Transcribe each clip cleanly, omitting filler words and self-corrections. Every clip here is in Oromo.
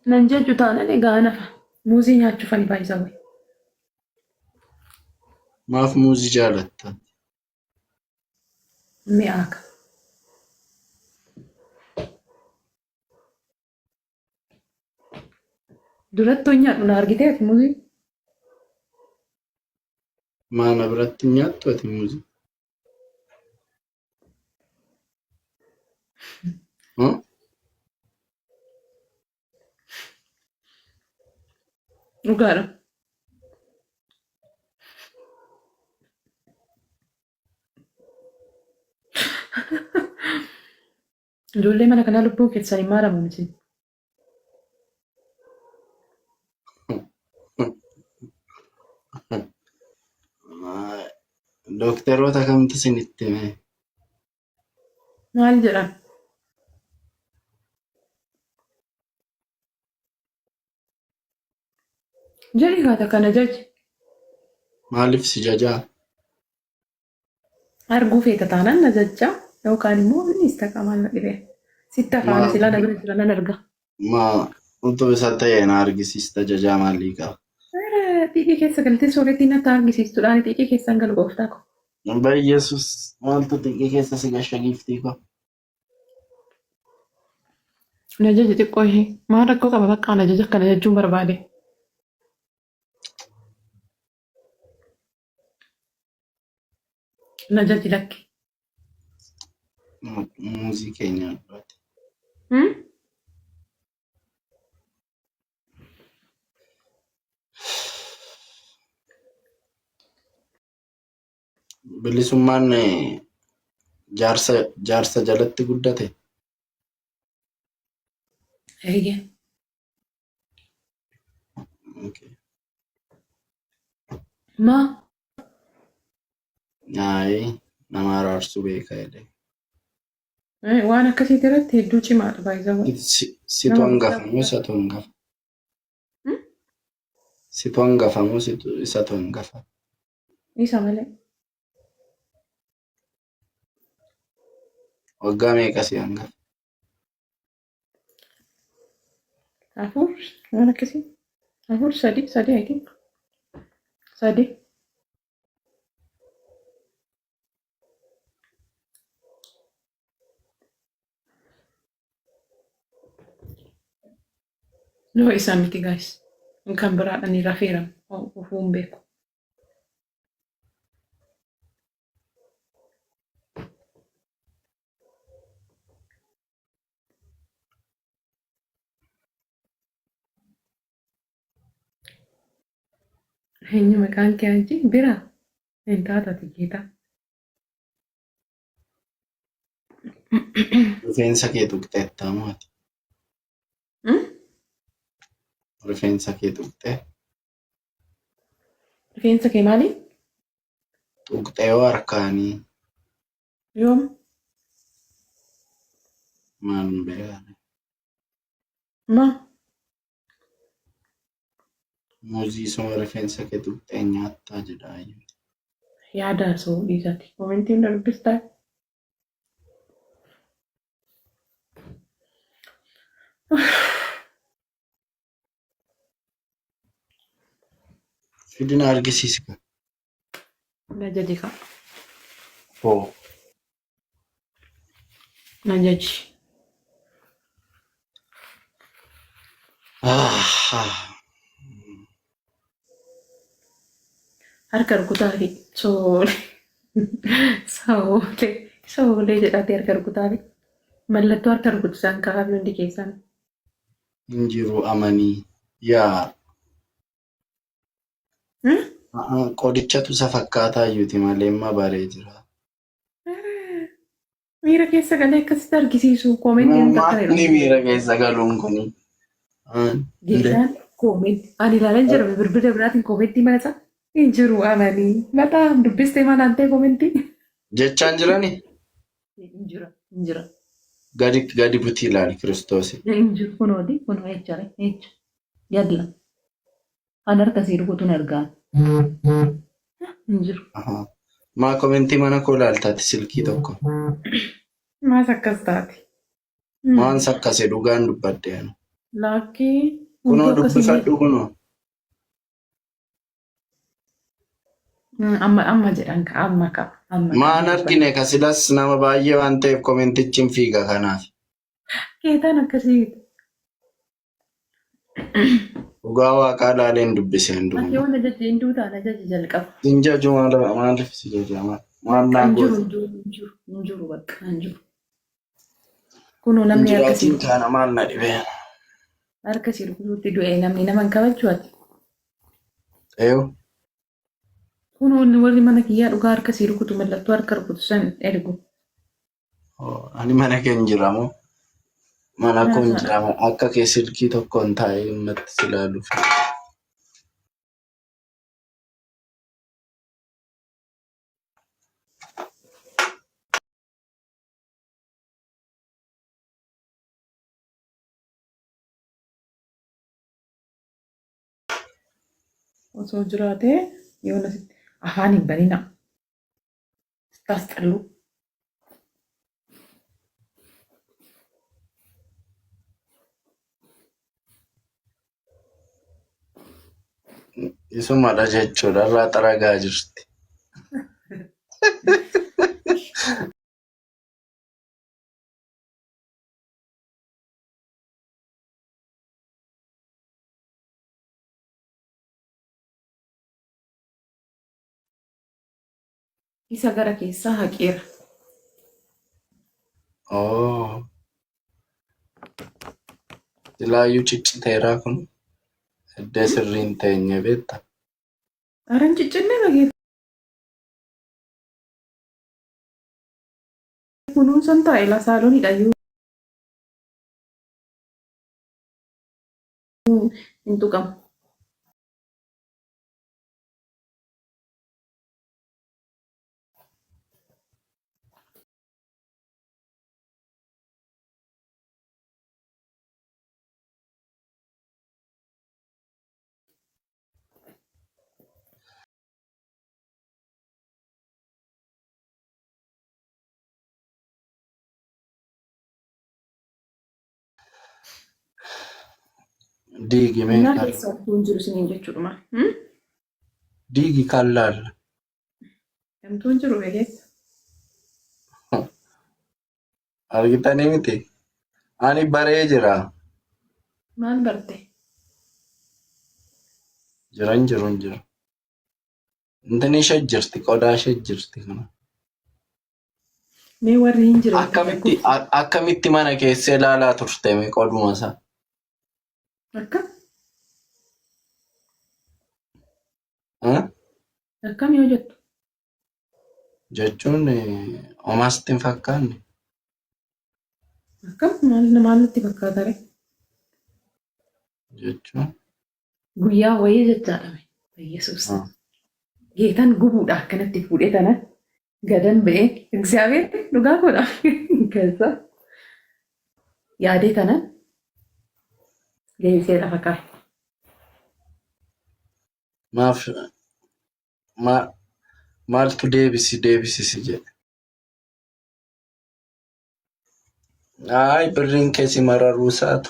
Nanja jutaan ani gaanafa. Muuzii nyaachuufani baay'isawwe. Maaf muuzii jaalatta? Mi'aaka. Durattuu nyaadhu na argiteeti muuzii. Maana biratti nyaattu ati muuzii? Dhugaadha. Ijoollee mana kanaa lubbuu keessaa hin maaramu miti. Dookteroota kamtu isinitti hime? Maal jedhan? Jedhi haata kana jaji. Maaliif si jajaa? Arguu feeta taanaan na jajjaa yookaan immoo inni istaqaa maal na dhibee. Sitti afaan silaa na bira jira nan arga. Utuu isa ta'e na argisiista jajaa maalii qaba? Xiiqii keessa galtee sooretti natti argisiistuudhaan xiiqii keessan galu gooftaa ko. Yesus maaltu xiiqii keessa si gasha giiftii ko? Na jaji xiqqoo ishee maal rakkoo qaba bakka na jaja kana jechuun barbaade. Na jaji lakki. Muuzii keenya addaati. Bilisummaan jaarsa jalatti guddate. Eeyyee. Maa? Nama araarsuu beeka jedhee. Waan akkasiiti irratti hedduu cimaadha baay'ee. Situ hangafamu isatu hangafa. Situ hangafamu isatu hangafa. Isa malee. Waggaa meeqa si hangafa? Afur waan akkasii. Afur sadii I think. Sadii. No isaan miti guys. Kan biraadhaan rafeeram ofuun beeku. Eenyu maqaan kee Anji? Biraa? Hin taatati geetaa. Rifeensa kee tuqxeettaa maati? Rifeensa kee tuqxee? Rifeensa kee maali? Tuqxee yoo harkaanii? Yoom? Maal beekan? Ma? Muuzii suma rifeensa kee tuqxee nyaattaa jedhaa iyyuu. Yaada soo dhiisati. Komentiin dubbistaa. Fidina argisiisa. Na jaji ka. Hoo. Na jaji. Harka rukutaa fi soolee jedhatee harka rukutaa fi mallattoo harka rukutusaan kaa'aa fi hundi keessan. Injiru amanii yaa. Qodichatu isa fakkaataa iyyuuti malee amma baree jira. Miira keessa galee akkasitti argisiisu koomentiin takka Ni miira keessa galuun kuni. Geessaan koomentii. Ani ilaalan jira birbira biraatiin koomentii mana isaa. Injiru amanii. Bataam dubbistee manaan ta'e koomentii. Jechaan jirani? Injira. Gadi butii ilaali Kiristoosi. Injiru kunooti kunoo ejjare ejja. Yadla. An harkasii rukutuun argaa. Injiru. Maa koomentii mana koo ilaaltaati silkii tokko. Maas akkas taati. Maans akkasii dhugaan dubbaddeenu. Lakkii Kunoo hunduu akkasii dubbifadhu kunoo. amma jedhan ka amma qaba. Maan argine kasilas nama baay'ee waan ta'eef koomentichi hin fiiga kanaaf. Keetaan akkasii. Dhugaa waaqaa laaleen dubbiseen Ati duuba. yoo na jajji hinduu taana jajji jalqaba. Sin jaju maaliif si jajama? Waan naa Hin goote. jiru bakka hin jiru. Kunoo namni akkasii Injiraatiin taana maal na dhibee? harka si rukutuutti du'e namni nama hin kabajju ati. Eewu. Kunoo warri mana kiyyaa dhugaa harka si rukutu mallattoo harka rukutu san ergu. Ani mana kee hin jiramu. Mana koo hin jiramu. Akka kee silkii tokkoon taa'ee ummatti si ilaaluuf. Osoo jiraatee yoo nasitti afaan hin banina. Taas xalluu. Isumadha jechuudha. Irraa xaragaa jirti. Isa gara keessaa haqeera. Silaayyuu cicciteeraa kun iddoo sirriin teenye beekta. Araan ciccinne bagee. Kunuunsan taa'e la saaloonidha yoo hin tuqamu. Diigi Innaa meeqa? keessaa kun jiru siniin jechuudha. Diigi kan laalla. Gamtuun jiru beekeessa. Argitanii miti? Ani baree jira. Maal barte? Jiran jiru. Intini ishee jirti. Qodaa ishee jirti kana. Mee warri hin jiran. Akkamitti mana keessee ilaalaa turte mee qoduma isaa? Akkam yoo jettu? Jechuun homaasti hin fakkaanne. Akkam maal natti fakkaata ree? Jechuun. Guyyaa wayii jechaadha. Yesuus. Geetan gubuudha akkanatti fuudhee tana gadan ba'ee እግዚአብሔር dhugaa godha. Keessa yaadee tana deebisee lafa kaa'e. Maaltu deebisisi jedhe. Birriin keessi mararuu isaatu.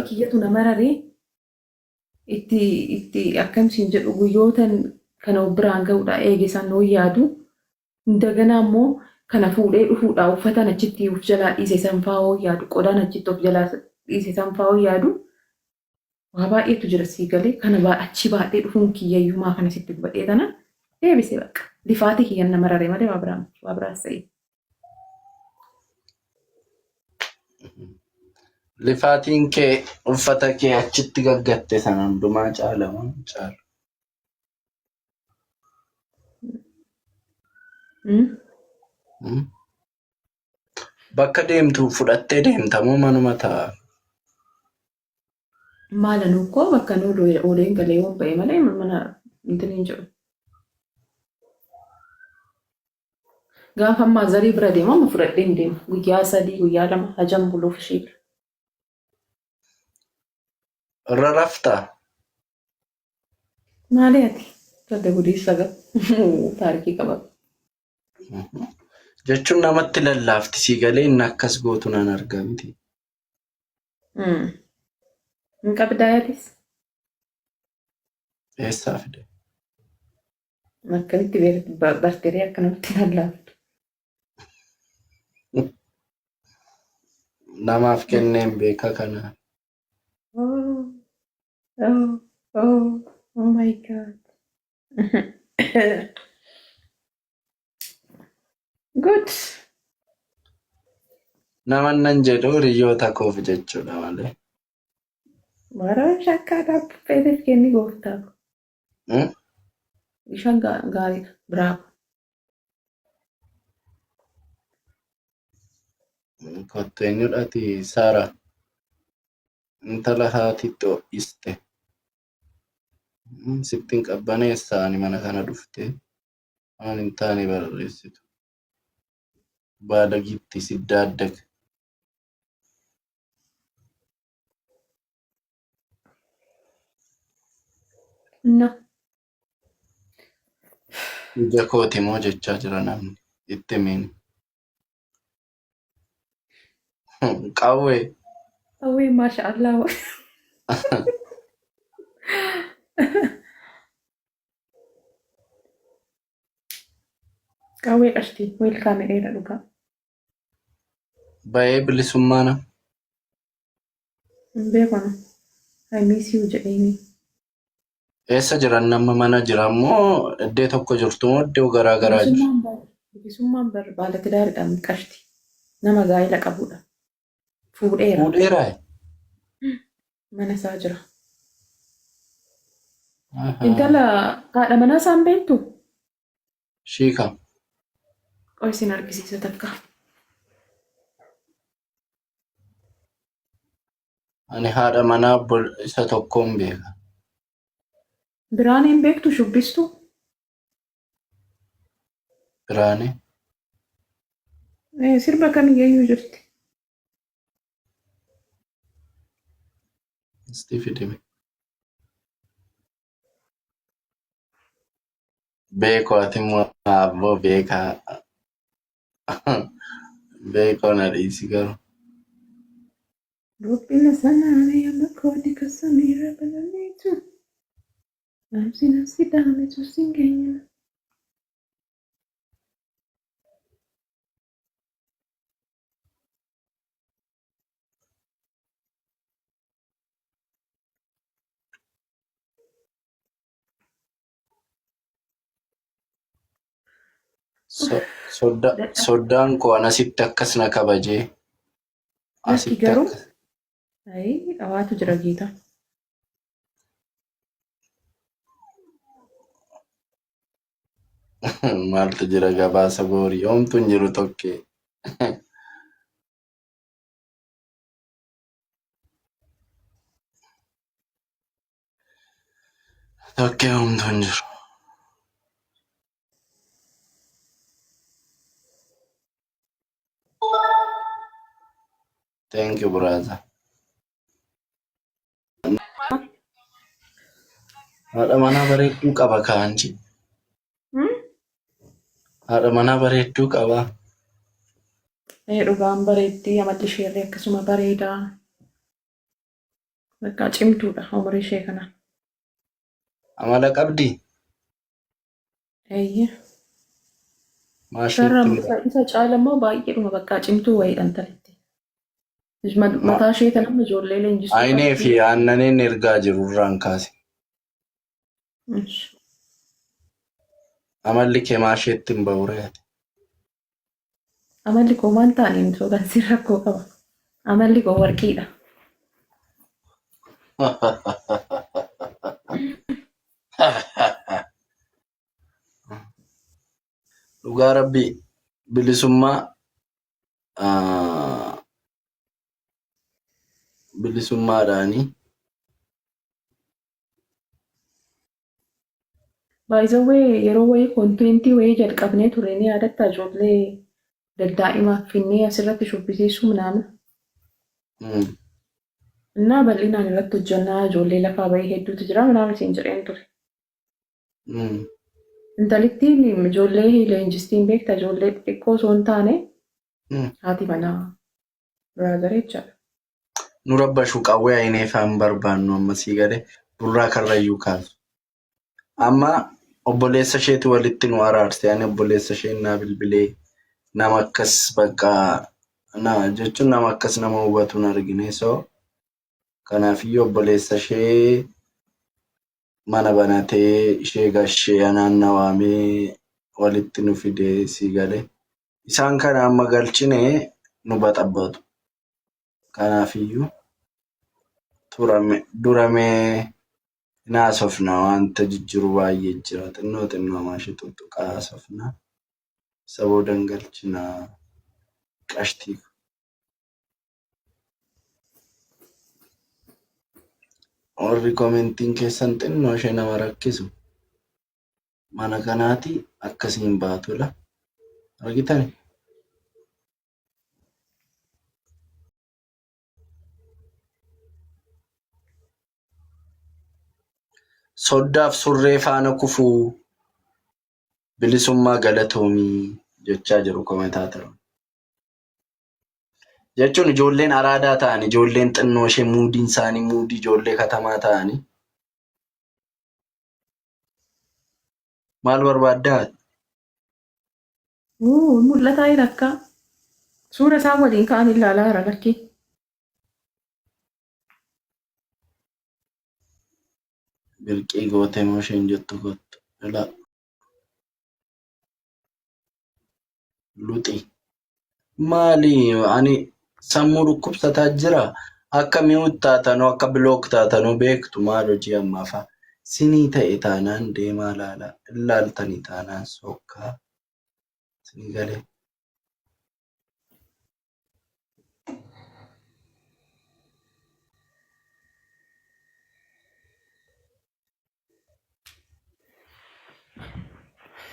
Kiyyatu nama raree itti akkamsiin jedhu guyyootan kana biraan ga'uudha eegisan nuu yaadu. Daganaa immoo kana fuudhee dhufuudha uffatan achitti of jalaa dhiise sanfaa hoo yaadu qodaan achitti of jalaa dhiise sanfaa hoo yaadu. Waa baay'eetu jira sii galee kana achi baadhee dhufuun kiyyayyumaa kana sitti gubadhee tana deebisee bakka lifaatii kiyyan nama raree malee waa biraas ta'e. Lifaatiin kee uffata kee achitti gaggatte sana hundumaa caalamu caalu. Bakka deemtu fudhattee deemtamoo manuma ta'a? Maalanuu koo bakka nuu oleen galee waan ba'e malee mana hin jiru. Gaafa ammaa zarii bira deemamu fudhadhee hin deemu. Guyyaa 3 guyyaa 2 hajam buluuf ishee bira. Irra raftaa? Maali ati? Tadda guddiisa taarikii qaba. jechuun namatti lallaafti si galee inni akkas gootu nan argaa miti. Hin qabdaayatis Eessaa fide? akkamitti barteeree akkanatti lallaaftu. Namaaf kenneen beeka kana. Oh my God. Good. Namannan jedhu hiriyoota koof jechuudha malee. Warra shakkaadhaaf feeteef kenni gooftaaf. Ishaan gaariidha. Bravo. Kottu eenyudhaati Saara? Intala haatitti ho'iste. Sittiin qabbaneessaa ani mana kana dhufte. Waan hin taane barreessitu. Baadagitti sidda addaga. No. Ija kooti moo jechaa jira namni itti miin. Qawwee. Qawwee maashaallah. Qawwee qashtii weelkaame dheeraa dhugaa. Bayee bilisummaana. Hin beekanu. I miss you jedheeni. Eessa jiran nama mana jira moo iddoo tokko jirtu moo iddoo garaa garaa jiru? Bilisummaan baalatti daariidhaan qashti. Nama gaa'ela qabudha. Fuudheera. Fuudheeraa? Mana isaa jira. Intala haadha manaa isaan beektu? Shiika. Qoy isin argisiisa takka. Ani haadha manaa isa tokkoon beeka. Biraaneen beektu shubbistu? Biraanee? Sirba kamiyyuu jirti. Isti fidime. Beekoo ati immoo abboo beekaa. Beekoo na dhiisi garuu. Robbina sanaanii amma koodi kasamiira balaliitu. Namsi daametu sin keenya. Soddaan koo anasitti akkas na kabajee. Lakki garuu dhawaatu jira giita. Maaltu jira gabaasa boorii homtu hin jiru tokkee. Tokkee homtu hin jiru. Thank you, brother. Haadha manaa bareedduu qaba kaanchi. Haadha manaa bareedduu qaba. Dhugaan bareeddii amalli isheerree akkasuma bareedaa. Bakka cimtuudha umurii ishee kana. Amala qabdi? Eeyyee. Maashiitti. Isa caalamoo baay'eedhuma bakka cimtuu wayiidhaan taletti. Mataa ishee tanamma ijoollee leenjisuu. Aynee fi aannaniin ergaa jiru irraan kaase. Amalli kee maasheetti hin ba'u reeti. Amalli koo waan taaniin soodaan si rakkoo qaba. Amalli koo warqiidha. Dhugaa rabbii bilisummaadhaanii. Baay'isawwee yeroo wayii koontentii wayii jalqabnee ture ni yaadatta ijoollee daddaa'imaaf finnee asirratti shubbisiisuu ምናምን እና bal'inaan irratti hojjannaa ijoollee lafaa bahee hedduutu jira ምናምን siin jedheen ture. Intalittiin ijoollee leenjistiin beekta ijoollee xixiqqoo osoo hin taane haati manaa biraazara jechaadha. Nu rabbashu qawwee aynee faan barbaannu ammasii galee burraa karrayyuu kaasu. Amma obboleessa isheeti walitti nu araarse ani obboleessa ishee naa bilbilee nama akkas bakka jechuun nama akkas nama hubatu hin argine so kanaafiyyuu obboleessa ishee mana banatee ishee gashee naannawaamee walitti nu fidee sii galee isaan kana amma galchinee nu baxabbatu. Kanaafiyyuu duramee naasofna wanta jijjiru baay'ee jira xinnoo maashii tuttuqaa haasofna saboo dangalchina qashtii. Warri koomentiin keessan xinnoo ishee nama rakkisu mana kanaati akkasiin baatula argitani. Soddaaf surree faana kufuu bilisummaa galatoomii jechaa jiru koomentaatara. Jechuun ijoolleen araadaa ta'an ijoolleen xinnoo ishee muudiin isaanii muudii ijoollee katamaa ta'anii maal barbaaddaa? Mul'ataa hin akka suura isaan waliin ka'an ilaalaa jira lakkii. Birqii gootee moo isheen jettu kottu ilaa luxi maali ani sammuu dhukkubsataa jira akka mi'uut taatanuu akka bilook taatanuu beektu maal hojii ammaafa sinii ta'e taanaan deemaa laalaa ilaaltanii taanaan sokkaa sinii galee.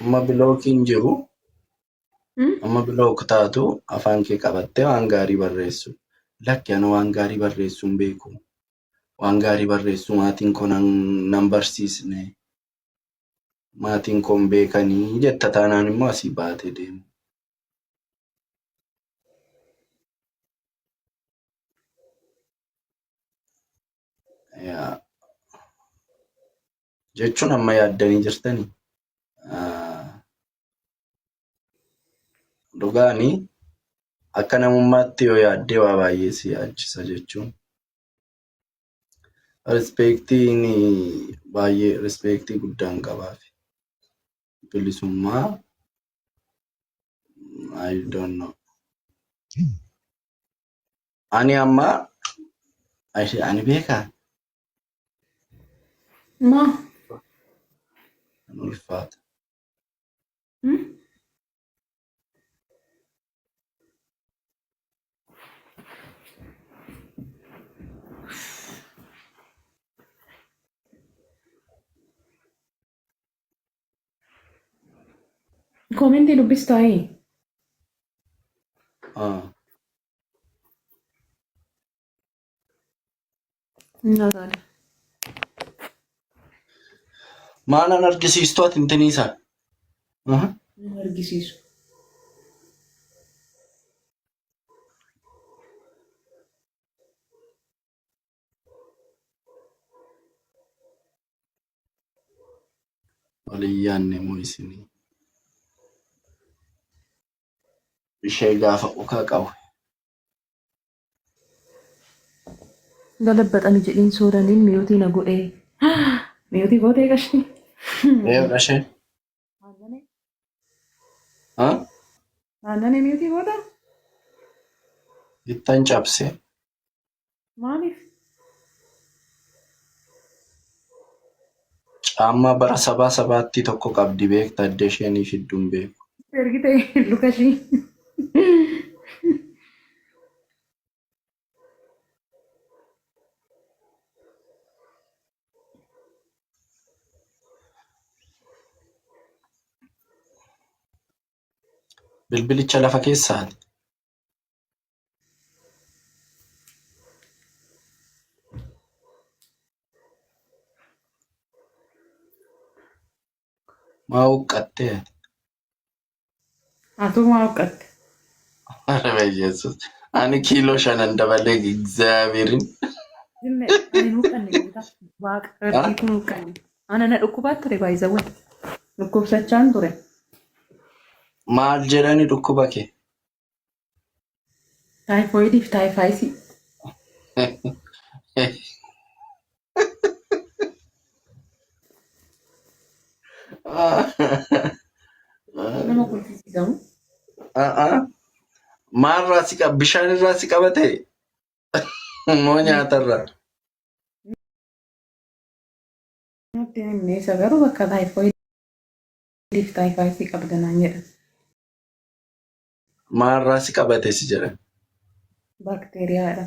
Amma bilookiin jiru amma bilook taatu afaan kee qabattee waan gaarii barreessu. Lakki ani waan gaarii barreessuu hin beeku. Waan gaarii barreessuu maatiin koo nan barsiisne. Maatiin koo hin beekanii jetta taanaan immoo asii baatee deemu. Jechuun amma yaaddanii jirtanii. Dhugaanii akka namummaatti yoo yaaddee waa baay'ee si yaachisa jechuun. Rispeektiin baay'ee rispeektii guddaan qabaaf. Bilisummaa I don't know. Ani amma ani beekaa. Ma. Ulfaata. Komentii dubbistaayi. Maalan argisiistu ati intiniisa? Argisiisu. Waliyyaanne moo isinii? Ishee gaafa ukaa qabu. Galabbaxani jedhiin soodaniin mi'ootii na godhee. Mi'ootii gootee qashni. Qashee? Aannan mi'ootii goota? Ittan cabse. Maaliif? Caammaa bara sabaatti tokko qabdi beekta adda isheenii fidduun beeku. Ergitee lukashii. Bilbilicha lafa keessaati. maa huqqattee ati? Atu maa huqqatte? ኧረ በኢየሱስ ani kiiloo 5 dabalee እግዚአብሔርን Ani hin huqqanne guutaa. Waaqa rabbii kun huqqanne. Ana na dhukkubaat ture baay'isawwan. Dhukkubsachaan ture. maal jedhani dhukkuba kee? Taayifoidiif taayifaayisii. Nama kolfisiisamu. Maalirraa si qaba? Bishaanirraa si qabate moo nyaatarraa? Nutti hin himne isa garuu bakka taayifoidiif taayifaayisii qabdanaan jedhan. Maalirraa si qabate si jedhan? Baakteeriyaadha.